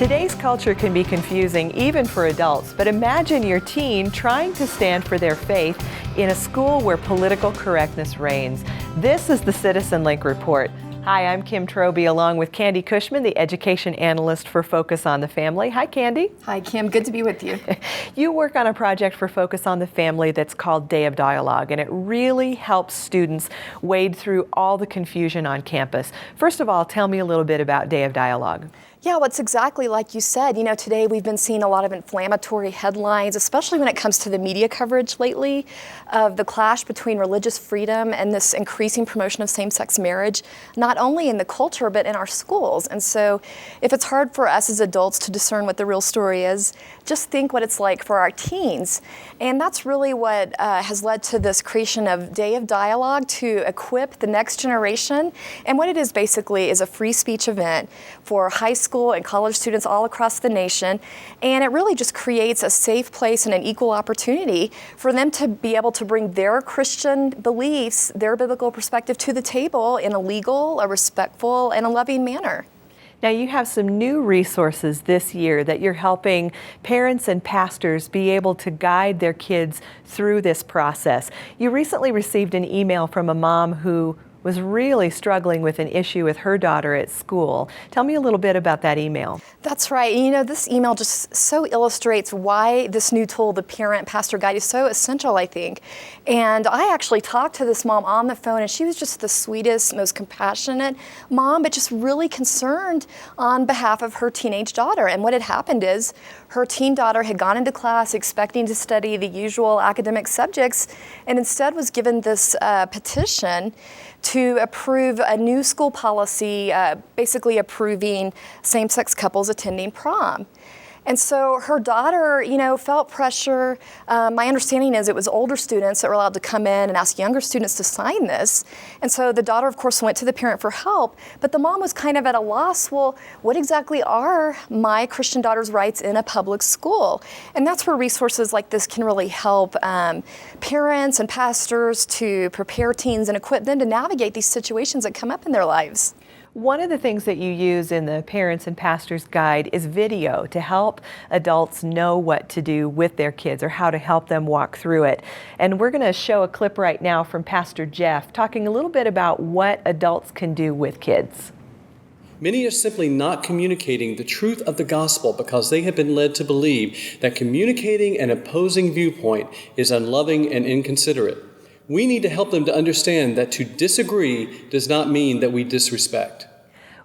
Today's culture can be confusing even for adults, but imagine your teen trying to stand for their faith in a school where political correctness reigns. This is the Citizen Link Report. Hi, I'm Kim Troby along with Candy Cushman, the education analyst for Focus on the Family. Hi, Candy. Hi, Kim. Good to be with you. You work on a project for Focus on the Family that's called Day of Dialogue, and it really helps students wade through all the confusion on campus. First of all, tell me a little bit about Day of Dialogue. Yeah, well, it's exactly like you said. You know, today we've been seeing a lot of inflammatory headlines, especially when it comes to the media coverage lately of the clash between religious freedom and this increasing promotion of same-sex marriage, not only in the culture, but in our schools. And so if it's hard for us as adults to discern what the real story is, just think what it's like for our teens. And that's really what has led to this creation of Day of Dialogue to equip the next generation. And what it is basically is a free speech event for high school and college students all across the nation, and it really just creates a safe place and an equal opportunity for them to be able to bring their Christian beliefs, their biblical perspective to the table in a legal, a respectful, and a loving manner. Now, you have some new resources this year that you're helping parents and pastors be able to guide their kids through this process. You recently received an email from a mom who was really struggling with an issue with her daughter at school. Tell me a little bit about that email. That's right. You know, this email just so illustrates why this new tool, the Parent Pastor Guide, is so essential, I think. And I actually talked to this mom on the phone, and she was just the sweetest, most compassionate mom, but just really concerned on behalf of her teenage daughter. And what had happened is her teen daughter had gone into class expecting to study the usual academic subjects, and instead was given this petition to approve a new school policy, basically approving same-sex couples attending prom. And so her daughter, you know, felt pressure. My understanding is it was older students that were allowed to come in and ask younger students to sign this. And so the daughter, of course, went to the parent for help, but the mom was kind of at a loss. Well, what exactly are my Christian daughter's rights in a public school? And that's where resources like this can really help parents and pastors to prepare teens and equip them to navigate these situations that come up in their lives. One of the things that you use in the Parents and Pastors Guide is video to help adults know what to do with their kids or how to help them walk through it. And we're going to show a clip right now from Pastor Jeff talking a little bit about what adults can do with kids. Many are simply not communicating the truth of the gospel because they have been led to believe that communicating an opposing viewpoint is unloving and inconsiderate. We need to help them to understand that to disagree does not mean that we disrespect.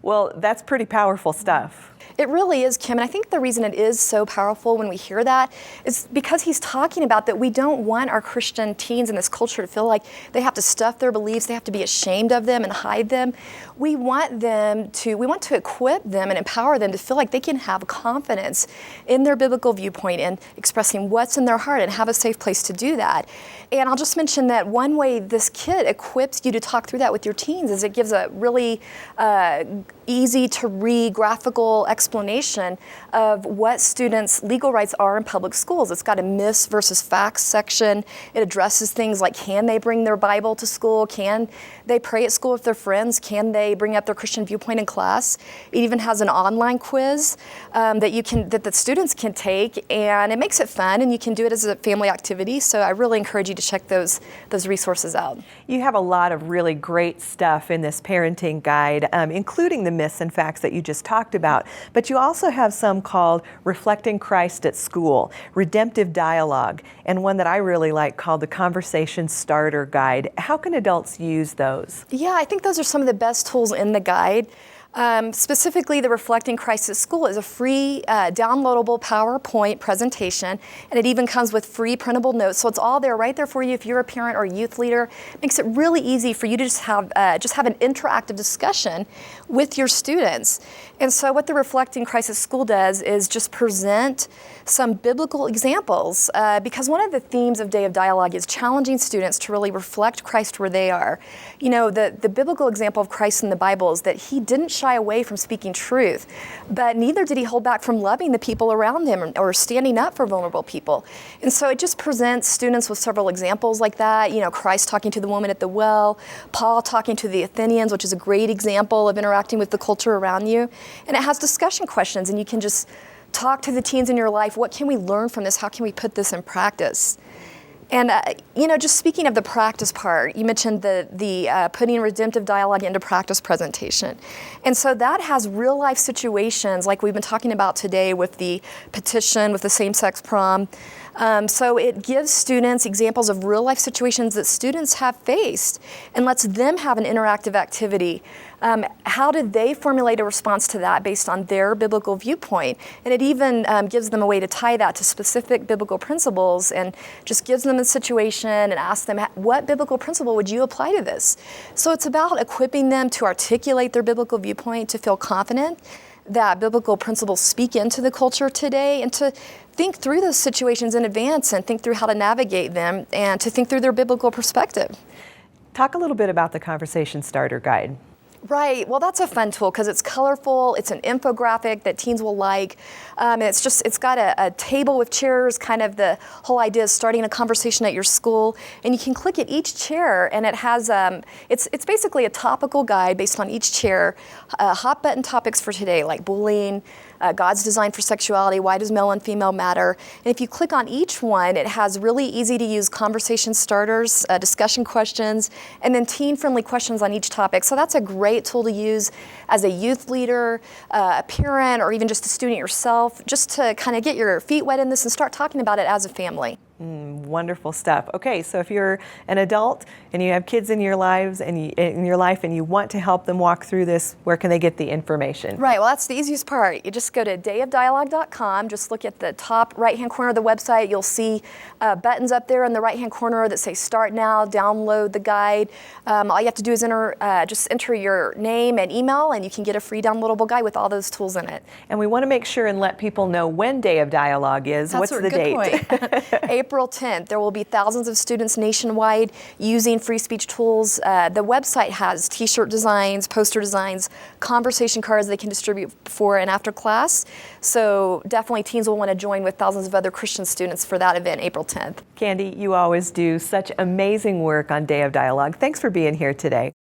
Well, that's pretty powerful stuff. It really is, Kim, and I think the reason it is so powerful when we hear that is because he's talking about that we don't want our Christian teens in this culture to feel like they have to stuff their beliefs, they have to be ashamed of them and hide them. We want to equip them and empower them to feel like they can have confidence in their biblical viewpoint and expressing what's in their heart and have a safe place to do that. And I'll just mention that one way this kit equips you to talk through that with your teens is it gives a really easy to read graphical explanation of what students' legal rights are in public schools. It's got a myths versus facts section. It addresses things like, can they bring their Bible to school? Can they pray at school with their friends? Can they bring up their Christian viewpoint in class? It even has an online quiz that the students can take, and it makes it fun, and you can do it as a family activity. So I really encourage you to check those resources out. You have a lot of really great stuff in this parenting guide, including the myths and facts that you just talked about. But you also have some called Reflecting Christ at School, Redemptive Dialogue, and one that I really like called the Conversation Starter Guide. How can adults use those? Yeah, I think those are some of the best tools in the guide. Specifically, the Reflecting Christ at School is a free downloadable PowerPoint presentation, and it even comes with free printable notes. So it's all there, right there for you if you're a parent or youth leader. It makes it really easy for you to just have an interactive discussion with your students. And so what the Reflecting Christ at School does is just present some biblical examples, because one of the themes of Day of Dialogue is challenging students to really reflect Christ where they are. You know, the biblical example of Christ in the Bible is that he didn't shy shy away from speaking truth, but neither did he hold back from loving the people around him or standing up for vulnerable people. And so it just presents students with several examples like that. You know, Christ talking to the woman at the well, Paul talking to the Athenians, which is a great example of interacting with the culture around you. And it has discussion questions, and you can just talk to the teens in your life. What can we learn from this? How can we put this in practice? And, you know, just speaking of the practice part, you mentioned the putting redemptive dialogue into practice presentation. And so that has real life situations like we've been talking about today with the petition, with the same-sex prom. So it gives students examples of real life situations that students have faced and lets them have an interactive activity. How did they formulate a response to that based on their biblical viewpoint? And it even gives them a way to tie that to specific biblical principles and just gives them a situation and asks them, what biblical principle would you apply to this? So it's about equipping them to articulate their biblical viewpoint, to feel confident that biblical principles speak into the culture today, and to think through those situations in advance and think through how to navigate them and to think through their biblical perspective. Talk a little bit about the Conversation Starter Guide. Right. Well, that's a fun tool because it's colorful. It's an infographic that teens will like. It's got a table with chairs. Kind of the whole idea is starting a conversation at your school, and you can click at each chair, and it has it's basically a topical guide based on each chair. Hot button topics for today like bullying, God's design for sexuality, why does male and female matter? And if you click on each one, it has really easy to use conversation starters, discussion questions, and then teen-friendly questions on each topic. So that's a great tool to use as a youth leader, a parent, or even just a student yourself, just to kind of get your feet wet in this and start talking about it as a family. Wonderful stuff. Okay, so if you're an adult and you have kids in your lives and in your life and you want to help them walk through this, where can they get the information? Right, well, that's the easiest part. You just go to DayofDialogue.com, just look at the top right-hand corner of the website. You'll see buttons up there in the right-hand corner that say Start Now, download the guide. All you have to do is just enter your name and email, and you can get a free downloadable guide with all those tools in it. And we want to make sure and let people know when Day of Dialogue is. That's What's the date? Point. April 10th. There will be thousands of students nationwide using free speech tools. The website has t-shirt designs, poster designs, conversation cards they can distribute before and after class. So definitely teens will want to join with thousands of other Christian students for that event, April 10th. Candy, you always do such amazing work on Day of Dialogue. Thanks for being here today.